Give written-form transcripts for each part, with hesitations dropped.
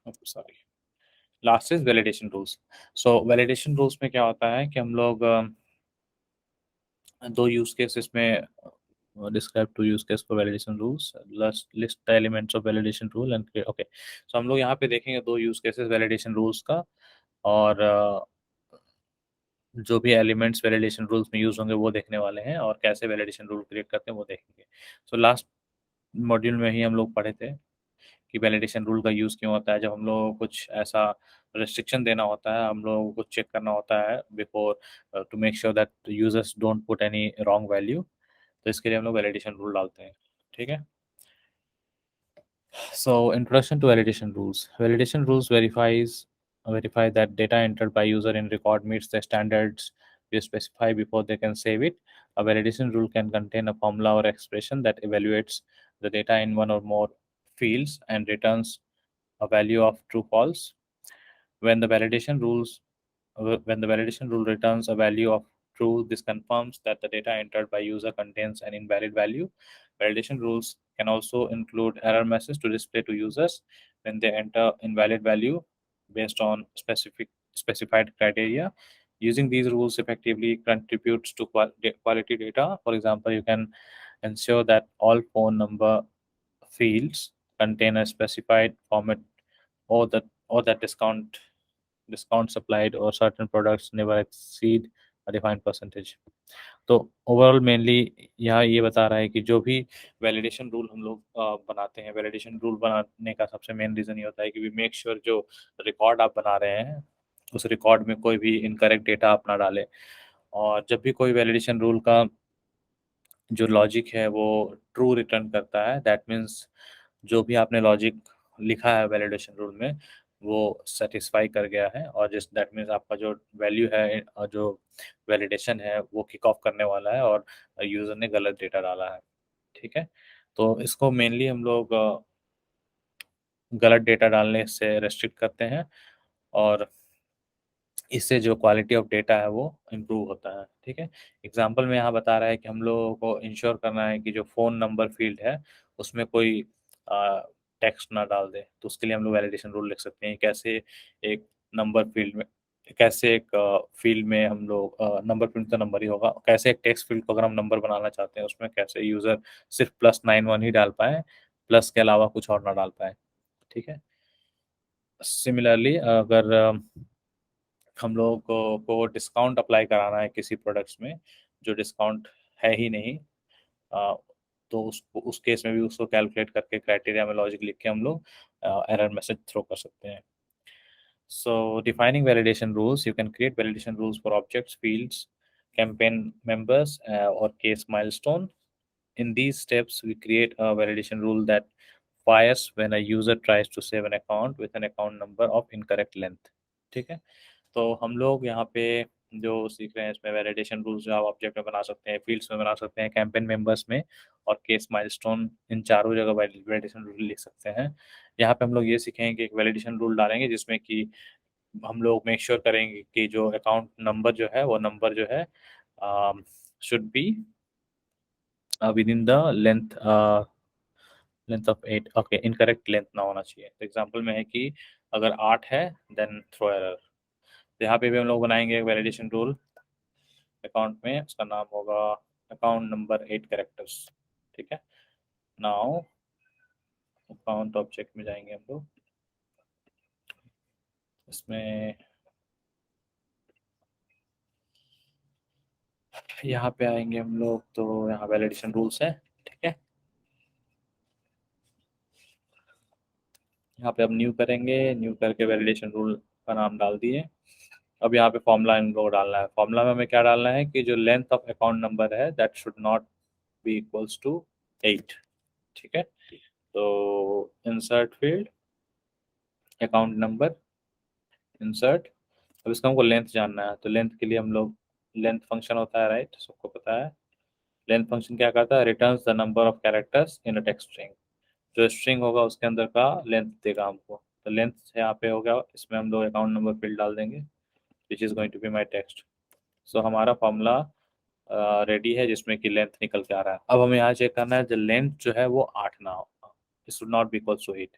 Sorry, last is validation rules. So validation rules में क्या होता है कि हम लोग दो यूज केसेस में describe two use case for validation rules, list the elements of validation rule and okay. So हम लोग यहाँ पे देखेंगे दो यूज केसेस वैलिडेशन रूल्स का, और जो भी एलिमेंट्स वैलिडेशन रूल्स में यूज होंगे वो देखने वाले हैं, और कैसे वैलिडेशन रूल क्रिएट करते हैं वो देखेंगे। सो लास्ट मॉड्यूल में ही हम लोग पढ़े थे कि वैलिडेशन रूल का यूज़ क्यों होता है। जब हम लोगों को कुछ ऐसा रेस्ट्रिक्शन देना होता है, हम लोगों को चेक करना होता है before to make sure that users don't put any wrong value, तो इसके लिए हम लोग वैलिडेशन रूल डालते हैं। ठीक है। So, introduction to validation rules. Validation rules verify that data entered by user in record meets the standards we specify before they can save it. A validation rule can contain a formula or expression that evaluates the data in one or more fields and returns a value of true false. When the validation rules when the validation rule returns a value of true, this confirms that the data entered by user contains an invalid value. Validation rules can also include error message to display to users when they enter invalid value based on specified criteria. Using these rules effectively contributes to quality data. For example, you can ensure that all phone number fields contain a specified format, or that discounts applied or certain products never exceed a defined percentage. तो overall mainly यहाँ ये बता रहा है कि जो भी validation rule हम लोग बनाते हैं, वैलिडेशन रूल बनाने का सबसे मेन रीज़न ये होता है कि वी मेक श्योर जो रिकॉर्ड आप बना रहे हैं उस रिकॉर्ड में कोई भी इनकरेक्ट डेटा आप ना डालें। और जब भी कोई वैलिडेशन रूल का जो लॉजिक है वो ट्रू रिटर्न करता है, दैट मीन्स जो भी आपने लॉजिक लिखा है वैलिडेशन रूल में वो सेटिस्फाई कर गया है, और जिस दैट मीन्स आपका जो वैल्यू है और जो वैलिडेशन है वो किक ऑफ करने वाला है और यूज़र ने गलत डेटा डाला है। ठीक है। तो इसको मेनली हम लोग गलत डेटा डालने से रेस्ट्रिक्ट करते हैं, और इससे जो क्वालिटी ऑफ डेटा है वो इम्प्रूव होता है। ठीक है। एग्जांपल में यहाँ बता रहा है कि हम लोगों को इंश्योर करना है कि जो फ़ोन नंबर फील्ड है उसमें कोई टेक्स्ट ना डाल दे, तो उसके लिए हम लोग वैलिडेशन रूल लिख सकते हैं। कैसे एक नंबर फील्ड में कैसे एक फील्ड में हम लोग नंबर फील्ड तो नंबर ही होगा, कैसे एक टेक्स्ट फील्ड को अगर हम नंबर बनाना चाहते हैं उसमें कैसे यूज़र सिर्फ +91 ही डाल पाए, प्लस के अलावा कुछ और ना डाल पाए। ठीक है। सिमिलरली अगर हम लोगों को डिस्काउंट अप्लाई कराना है किसी प्रोडक्ट्स में जो डिस्काउंट है ही नहीं, अ, तो उसको उस केस में भी उसको कैलकुलेट करके क्राइटेरिया में लॉजिक लिख के हम लोग एरर मैसेज थ्रो कर सकते हैं। So defining validation rules, you can create validation rules for objects, fields, campaign members, or case milestone. In these steps, we create a validation rule that fires when a user tries to save an account with an account number of incorrect length. ठीक है। तो हम लोग यहाँ पे जो सीख रहे हैं इसमें वैलिडेशन रूल्स जो आप ऑब्जेक्ट में बना सकते हैं, फील्ड्स में बना सकते हैं, कैंपेन मेंबर्स में और केस माइलस्टोन, इन चारों जगह वैलिडेशन रूल लिख सकते हैं। यहाँ पे हम लोग ये सीखेंगे कि एक वैलिडेशन रूल डालेंगे जिसमें कि हम लोग मेक श्योर करेंगे कि जो अकाउंट नंबर जो है वो नंबर जो है should be with in the length length of 8। Okay, incorrect length ना होना चाहिए। तो एग्जांपल में है कि अगर 8 है देन थ्रो एरर। तो यहाँ पे भी हम लोग बनाएंगे वैलिडेशन रूल अकाउंट में, उसका नाम होगा अकाउंट नंबर 8 कैरेक्टर्स। ठीक है। नाउ अकाउंट ऑब्जेक्ट में जाएंगे हम लोग, इसमें यहाँ पे आएंगे हम लोग, तो यहाँ वैलिडेशन रूल्स है। ठीक है। यहाँ पे अब न्यू करेंगे, न्यू करके वैलिडेशन रूल का नाम डाल दिए। अब यहाँ पे फॉर्मूला इन लोग डालना है। फॉर्मूला में हमें क्या डालना है कि जो लेंथ ऑफ अकाउंट नंबर है that should not be equals to 8। ठीक है। तो insert field account number, insert. अब इसका हमको लेंथ जानना है, तो लेंथ के लिए हम लोग लेंथ फंक्शन होता है, राइट, सबको पता है। लेंथ फंक्शन क्या करता है, returns the number of characters in a text string. जो स्ट्रिंग होगा उसके अंदर का लेंथ देगा हमको। तो लेंथ यहाँ पे हो गया, इसमें हम लोग अकाउंट नंबर फील्ड डाल देंगे which is going to be my text. So हमारा फॉर्मूला रेडी है जिसमें कि लेंथ निकल के आ रहा है। अब हमें यहाँ चेक करना है जो लेंथ जो है वो 8 ना हो, it should not be equals to 8,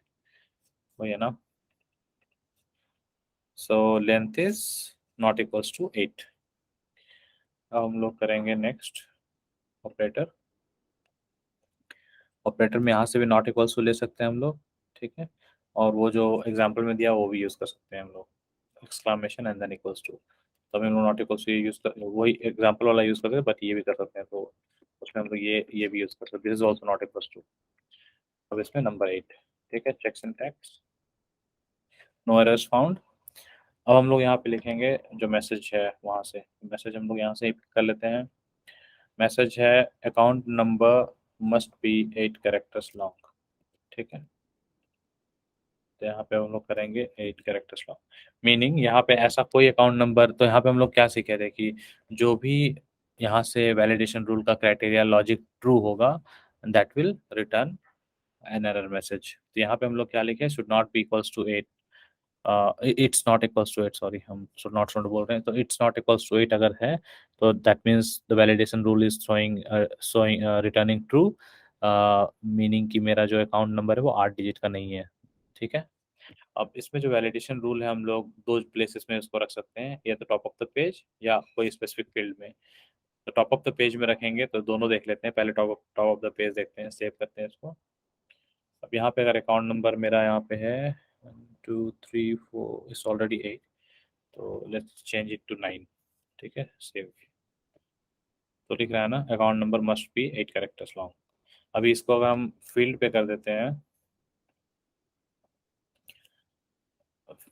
वही है ना। So length is not equals to 8। अब हम लोग करेंगे नेक्स्ट ऑपरेटर। ऑपरेटर में यहाँ से भी नॉट इक्वल्स टू ले सकते हैं हम लोग, ठीक है। और वो जो एग्जांपल में दिया वो भी यूज़ कर सकते हैं हम लोग, exclamation and then equals to. तो हम लोग नॉट इक्वल्स टू यूज़ कर, वही एग्जांपल वाला यूज़ करते हैं, बट ये भी कर सकते हैं, तो उसमें हम लोग ये भी यूज़ कर सकते हैं, this is also not equals to. अब इसमें नंबर 8, ठीक है, check syntax, no errors found. अब हम लोग यहाँ पे लिखेंगे जो मैसेज है, वहाँ से मैसेज हम लोग यहाँ से कर लेते हैं। मैसेज है account number must be 8 characters long, ठीक है। तो यहाँ पे हम लोग करेंगे 8 कैरेक्टर्स लॉन्ग, मीनिंग यहाँ पे ऐसा कोई अकाउंट नंबर, तो यहाँ पे हम लोग क्या सीखे थे कि जो भी यहाँ से वैलिडेशन रूल का क्राइटेरिया लॉजिक ट्रू होगा, that will return an error message. तो यहाँ पे हम लोग क्या लिखे, should not be equals to 8, it's not equals to 8, sorry हम शुड नॉट बोल रहे हैं, तो इट्स नॉट इक्वल्स टू 8 अगर है तो that means the validation rule is throwing returning true, meaning कि मेरा जो अकाउंट नंबर है वो 8 डिजिट का नहीं है, ठीक है। अब इसमें जो वैलिडेशन रूल है हम लोग दो प्लेसेस में इसको रख सकते हैं, या तो टॉप ऑफ द पेज या कोई स्पेसिफिक फील्ड में। तो टॉप ऑफ द पेज में रखेंगे तो दोनों देख लेते हैं, पहले टॉप ऑफ द पेज देखते हैं, सेव करते हैं इसको। अब यहाँ पे अगर अकाउंट नंबर मेरा यहाँ पे है 1 2 3 4, इट्स ऑलरेडी 8, तो लेट्स चेंज इट टू 9, ठीक है, सेव। तो लिख रहा है ना, account number must be 8 characters long. अभी इसको अगर हम फील्ड पे कर देते हैं,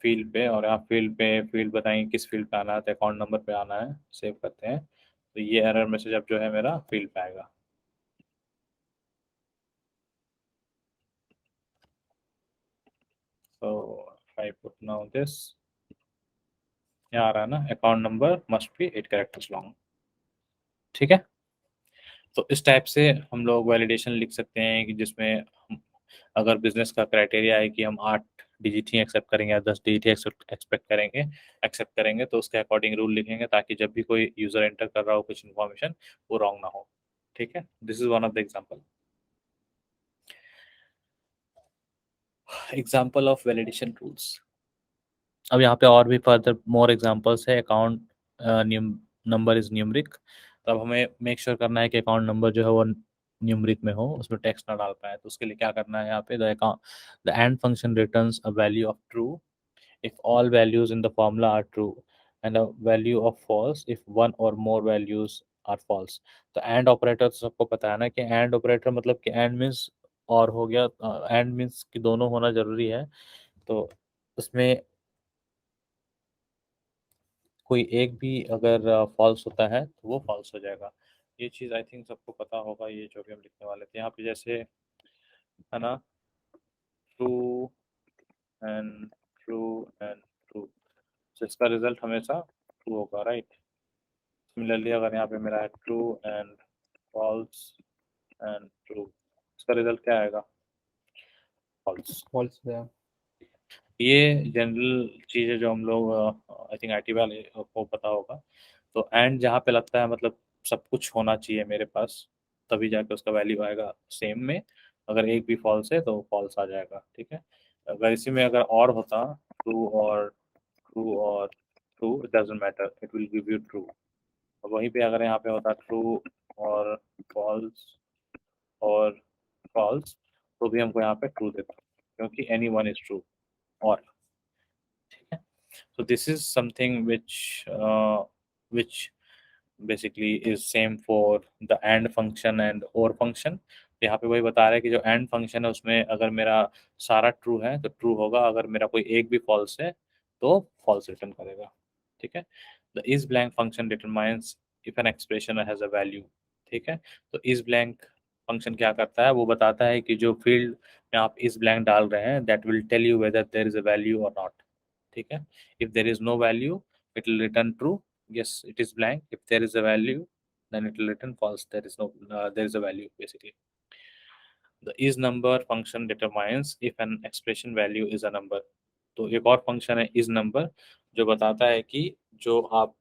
फील्ड पे, और यहाँ फील्ड पे फील्ड बताएंगे किस फील्ड पे आना है, तो अकाउंट नंबर पे आना है, सेव करते हैं। तो ये एरर मैसेज अब जो है मेरा फील्ड पे आएगा। तो आई पुट नाउ दिस, यहाँ आ रहा है ना, account number must be 8 characters long, ठीक है। तो इस टाइप से हम लोग वैलिडेशन लिख सकते हैं कि जिसमें हम, अगर बिजनेस का क्राइटेरिया है कि हम 8 डिजिट ही एक्सेप्ट करेंगे या 10 डिजिट ही एक्सेप्ट करेंगे, तो उसके अकॉर्डिंग रूल लिखेंगे, ताकि जब भी कोई यूजर एंटर कर रहा हो कुछ इन्फॉर्मेशन, वो रॉन्ग ना हो, ठीक है। This is one of the example of validation rules. अब यहाँ पे और भी फर्दर मोर एग्जांपल्स है। अकाउंट नंबर इज न्यूमरिक, तो अब हमें मेक श्योर करना है कि अकाउंट नंबर जो है वो न्यूमरिक में हो, उसमें टेक्स्ट ना डाल पाए। तो उसके लिए क्या करना है, यहाँ पे the end function returns a value of true if all values in the formula are true, and a value of false if one or more values are false। तो एंड ऑपरेटर तो सबको पता है ना कि एंड ऑपरेटर मतलब कि and means और हो गया, एंड मीन्स कि दोनों होना जरूरी है। तो उसमें कोई एक भी अगर फॉल्स होता है तो वो फॉल्स हो जाएगा। ये चीज़ आई थिंक सबको पता होगा, ये जो भी हम लिखने वाले थे यहाँ पे, जैसे है ना, true and true and true, तो इसका रिजल्ट हमेशा ट्रू होगा, राइट। सिमिलरली अगर यहाँ पे मेरा है true and false and true, इसका रिजल्ट क्या आएगा, फॉल्स। फॉल्स है। ये जनरल चीज़ है जो हम लोग आई थिंक आईटी वाले को पता होगा। तो एंड जहाँ पे लगता है मतलब सब कुछ होना चाहिए मेरे पास, तभी जाके उसका वैल्यू आएगा सेम में। अगर एक भी फॉल्स है तो फॉल्स आ जाएगा, ठीक है। अगर इसी में अगर और होता, ट्रू और ट्रू और true, it doesn't matter, it will give you true. और वहीं पे अगर यहाँ पे होता ट्रू और फॉल्स और फॉल्स, तो भी हमको यहाँ पे ट्रू देता, क्योंकि एनी वन इज ट्रू, और ठीक है। So this is something which basically is same for the AND function and OR function। यहाँ पे वही बता रहा है कि जो AND फंक्शन है उसमें अगर मेरा सारा ट्रू है तो ट्रू होगा, अगर मेरा कोई एक भी फॉल्स है तो फॉल्स रिटर्न करेगा, ठीक है। The is blank function determines if an expression has a value, ठीक है। तो इज ब्लैंक फंक्शन क्या करता है, वो बताता है कि जो फील्ड में आप इज ब्लैंक डाल रहे हैं, that will tell you whether there is a value और नॉट, ठीक है। If there is no value it will return true, yes it is blank, if there is a value then it will return false, there is no there is a value basically। the is number function determines if an expression value is a number। तो एक और function है is number, जो बताता है कि जो आप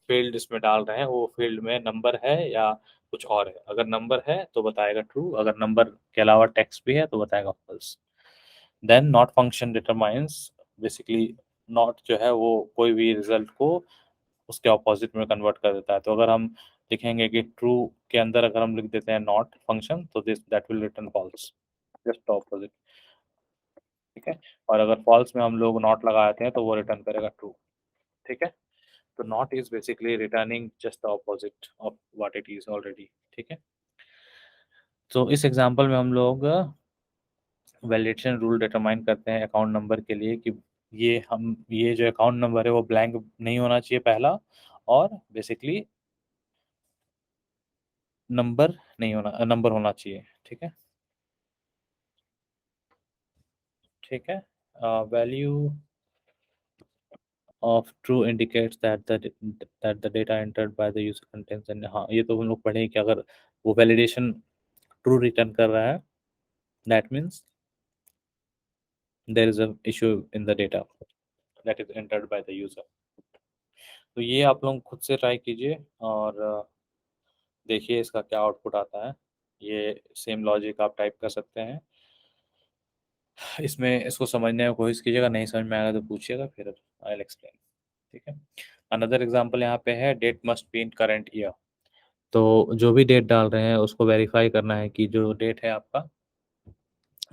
फील्ड इसमें डाल रहे हैं वो फील्ड में नंबर है या कुछ और है। अगर नंबर है तो बताएगा ट्रू, अगर नंबर के अलावा टेक्स्ट भी है तो बताएगा false. Then not function determines, basically not जो है वो कोई भी रिजल्ट को उसके ऑपोजिट में कन्वर्ट कर देता है। तो अगर हम लिखेंगे कि ट्रू के अंदर अगर हम लिख देते हैं नॉट फंक्शन, तो this that will return false, just opposite. ठीक है, और अगर फॉल्स में हम लोग नॉट लगाते हैं तो वो रिटर्न करेगा ट्रू। ठीक है, तो not is basically returning just the opposite of what it is already. ठीक है, तो इस एग्जांपल में हम लोग वैलिडेशन रूल डिटरमाइन करते हैं अकाउंट नंबर के लिए कि ये जो अकाउंट नंबर है वो ब्लैंक नहीं होना चाहिए पहला, और बेसिकली नंबर होना चाहिए। ठीक है, ठीक है, value of true indicates that the data entered by the user contents and, हाँ ये तो हम लोग पढ़े कि अगर वो वैलिडेशन ट्रू रिटर्न कर रहा है, that means there is a issue in the data that is entered by the user. तो ये आप लोग खुद से ट्राई कीजिए और देखिए इसका क्या आउटपुट आता है। ये सेम लॉजिक आप टाइप कर सकते हैं इसमें, इसको समझने की कोशिश कीजिएगा, नहीं समझ में आएगा तो पूछिएगा, फिर आई विल एक्सप्लेन। ठीक है, अनदर एग्जांपल यहाँ पे है date must be in current year. तो जो भी डेट डाल रहे हैं उसको वेरीफाई करना है कि जो डेट है आपका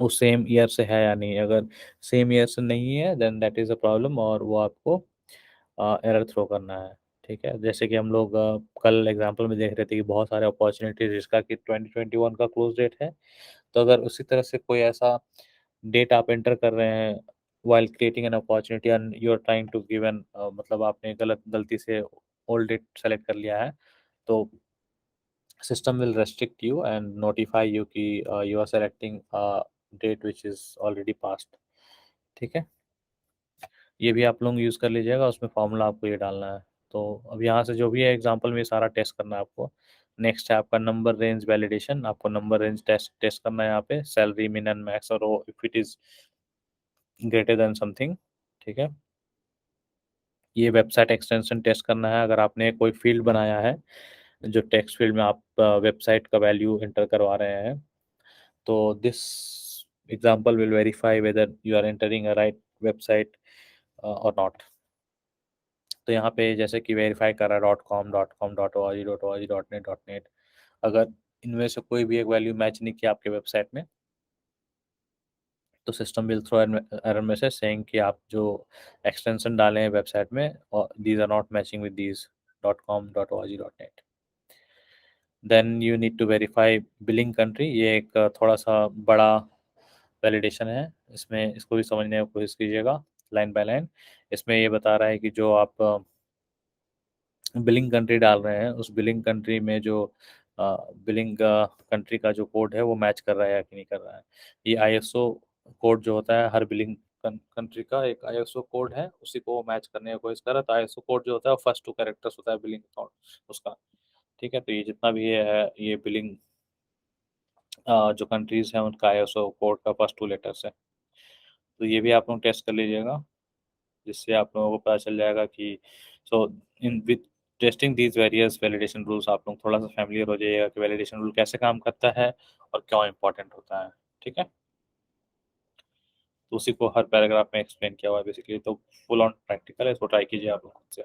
वो सेम ईयर से है या नहीं। अगर सेम ईयर से नहीं है then that is a problem, और वो आपको एरर थ्रो करना है। ठीक है, जैसे कि हम लोग कल एग्जांपल में देख रहे थे कि बहुत सारे अपॉर्चुनिटीज जिसका कि 2021 का क्लोज डेट है। तो अगर उसी तरह से कोई ऐसा डेट आप एंटर कर रहे हैं while creating an opportunity and you are trying to give an, मतलब आपने गलती से ओल्ड डेट सेलेक्ट कर लिया है, तो system will restrict you and notify you कि you are selecting a date which is already passed। ठीक है, ये भी आप लोग यूज़ कर लीजिएगा, उसमें फॉर्मूला आपको ये डालना है। तो अब यहाँ से जो भी है एग्जांपल में सारा टेस्ट करना है आपको। नेक्स्ट है आपका नंबर रेंज वैलिडेशन, आपको नंबर रेंज टेस्ट टेस्ट करना है यहाँ पे, सैलरी मिन एंड मैक्स और if it is greater than something. ठीक है, ये वेबसाइट एक्सटेंशन टेस्ट करना है। अगर आपने कोई फील्ड बनाया है जो टेक्स्ट फील्ड में आप वेबसाइट का वैल्यू एंटर करवा रहे हैं, तो this example will verify whether you are entering a right website और नॉट। तो यहाँ पे जैसे कि वेरीफाई कर रहा है .com .org .net। अगर इनमें से कोई भी एक वैल्यू मैच नहीं किया आपके वेबसाइट में, तो system will throw error message saying कि आप जो एक्सटेंशन डाले हैं वेबसाइट में these are not matching with these .com .org.net। Then you need to verify billing country. ये एक थोड़ा सा बड़ा वैलिडेशन है, इसमें इसको भी समझने की कोशिश कीजिएगा लाइन बाय लाइन। इसमें ये बता रहा है कि जो आप बिलिंग कंट्री डाल रहे हैं उस बिलिंग कंट्री में जो बिलिंग कंट्री का जो कोड है वो मैच कर रहा है या कि नहीं कर रहा है। ये आईएसओ कोड जो होता है, हर बिलिंग कंट्री का एक आईएसओ कोड है, उसी को वो मैच करने की कोशिश कर रहा है। तो आईएसओ कोड जो होता है वो फर्स्ट 2 कैरेक्टर्स होता है बिलिंग अकाउंट उसका। ठीक है, तो ये जितना भी है ये बिलिंग जो कंट्रीज हैं उनका आईएसओ कोड का फर्स्ट 2 लेटर्स है। तो ये भी आप लोग टेस्ट कर लीजिएगा, जिससे आप लोगों को पता चल जाएगा कि so in with testing these various validation rules आप लोग थोड़ा सा फैमिलियर हो जाइएगा कि वैलिडेशन रूल कैसे काम करता है और क्यों इंपॉर्टेंट होता है। ठीक है, तो उसी को हर पैराग्राफ में एक्सप्लेन किया हुआ है बेसिकली, तो फुल ऑन प्रैक्टिकल है, इसको ट्राई कीजिए आप लोग खुद से।